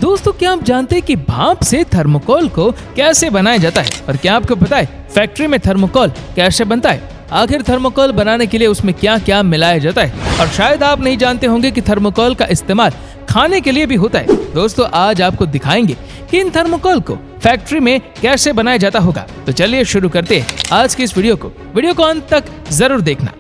दोस्तों, क्या आप जानते हैं कि भाप से थर्मोकोल को कैसे बनाया जाता है? और क्या आपको पता है फैक्ट्री में थर्मोकोल कैसे बनता है? आखिर थर्मोकोल बनाने के लिए उसमें क्या क्या मिलाया जाता है? और शायद आप नहीं जानते होंगे कि थर्मोकोल का इस्तेमाल खाने के लिए भी होता है। दोस्तों, आज आपको दिखाएंगे कि इन थर्मोकोल को फैक्ट्री में कैसे बनाया जाता होगा। तो चलिए शुरू करते हैं आज की इस वीडियो को अंत तक जरूर देखना।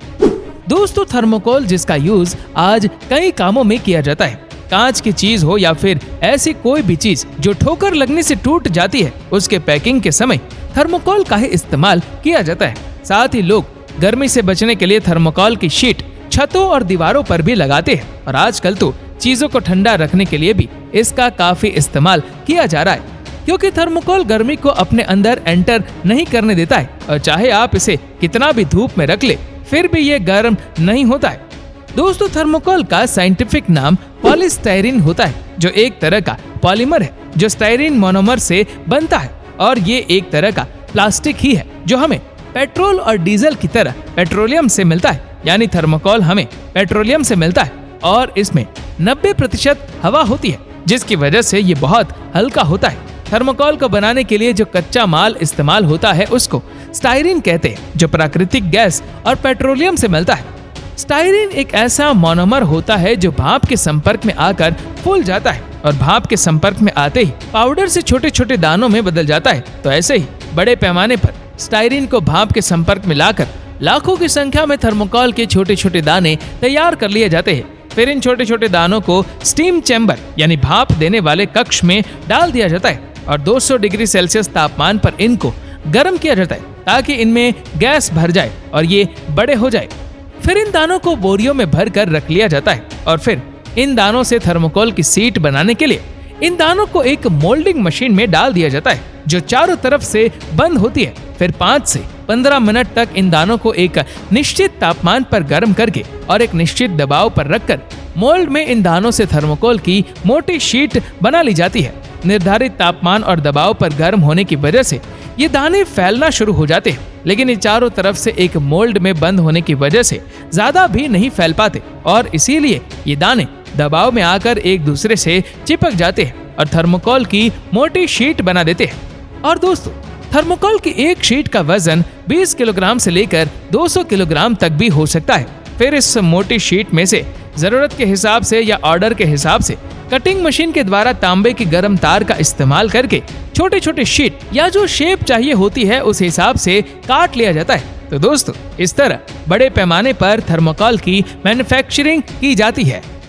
दोस्तों, थर्मोकोल जिसका यूज आज कई कामों में किया जाता है, कांच की चीज हो या फिर ऐसी कोई भी चीज जो ठोकर लगने से टूट जाती है, उसके पैकिंग के समय थर्मोकोल का ही इस्तेमाल किया जाता है। साथ ही लोग गर्मी से बचने के लिए थर्मोकोल की शीट छतों और दीवारों पर भी लगाते हैं। और आजकल तो चीजों को ठंडा रखने के लिए भी इसका काफी इस्तेमाल किया जा रहा है, क्योंकि थर्मोकोल गर्मी को अपने अंदर एंटर नहीं करने देता है। और चाहे आप इसे कितना भी धूप में रख ले, फिर भी ये गर्म नहीं होता है। दोस्तों, थर्मोकोल का साइंटिफिक नाम पॉलीस्टाइरीन होता है, जो एक तरह का पॉलीमर है जो स्टाइरीन मोनोमर से बनता है। और ये एक तरह का प्लास्टिक ही है जो हमें पेट्रोल और डीजल की तरह पेट्रोलियम से मिलता है। यानी थर्मोकोल हमें पेट्रोलियम से मिलता है और इसमें 90% हवा होती है, जिसकी वजह से ये बहुत हल्का होता है। थर्मोकोल को बनाने के लिए जो कच्चा माल इस्तेमाल होता है उसको स्टाइरीन कहते हैं, जो प्राकृतिक गैस और पेट्रोलियम से मिलता है। स्टाइरीन एक ऐसा मोनोमर होता है जो भाप के संपर्क में आकर फूल जाता है और भाप के संपर्क में आते ही पाउडर से छोटे छोटे दानों में बदल जाता है। तो ऐसे ही बड़े पैमाने पर स्टाइरीन को भाप के संपर्क में लाकर लाखों की संख्या में थर्मोकोल के छोटे छोटे दाने तैयार कर लिए जाते हैं। फिर इन छोटे छोटे दानों को स्टीम चैम्बर यानी भाप देने वाले कक्ष में डाल दिया जाता है और 200 डिग्री सेल्सियस तापमान पर इनको गर्म किया जाता है, ताकि इनमें गैस भर जाए और ये बड़े हो जाए। फिर इन दानों को बोरियों में भर कर रख लिया जाता है और फिर इन दानों से थर्मोकोल की सीट बनाने के लिए इन दानों को एक मोल्डिंग मशीन में डाल दिया जाता है, जो चारों तरफ से बंद होती है। फिर 5 से 15 मिनट तक इन दानों को एक निश्चित तापमान पर गर्म करके और एक निश्चित दबाव पर रखकर मोल्ड में इन दानों से थर्मोकोल की मोटी शीट बना ली जाती है। निर्धारित तापमान और दबाव पर गर्म होने की वजह से ये दाने फैलना शुरू हो जाते हैं, लेकिन ये चारों तरफ से एक मोल्ड में बंद होने की वजह से ज्यादा भी नहीं फैल पाते और इसीलिए ये दाने दबाव में आकर एक दूसरे से चिपक जाते हैं और थर्मोकोल की मोटी शीट बना देते हैं। और दोस्तों, थर्मोकोल की एक शीट का वजन 20 किलोग्राम से लेकर 200 किलोग्राम तक भी हो सकता है। फिर इस मोटी शीट में से जरूरत के हिसाब से या ऑर्डर के हिसाब से कटिंग मशीन के द्वारा तांबे की गर्म तार का इस्तेमाल करके छोटे छोटे शीट या जो शेप चाहिए होती है उस हिसाब से काट लिया जाता है। तो दोस्तों, इस तरह बड़े पैमाने पर थर्मोकोल की मैन्युफैक्चरिंग की जाती है।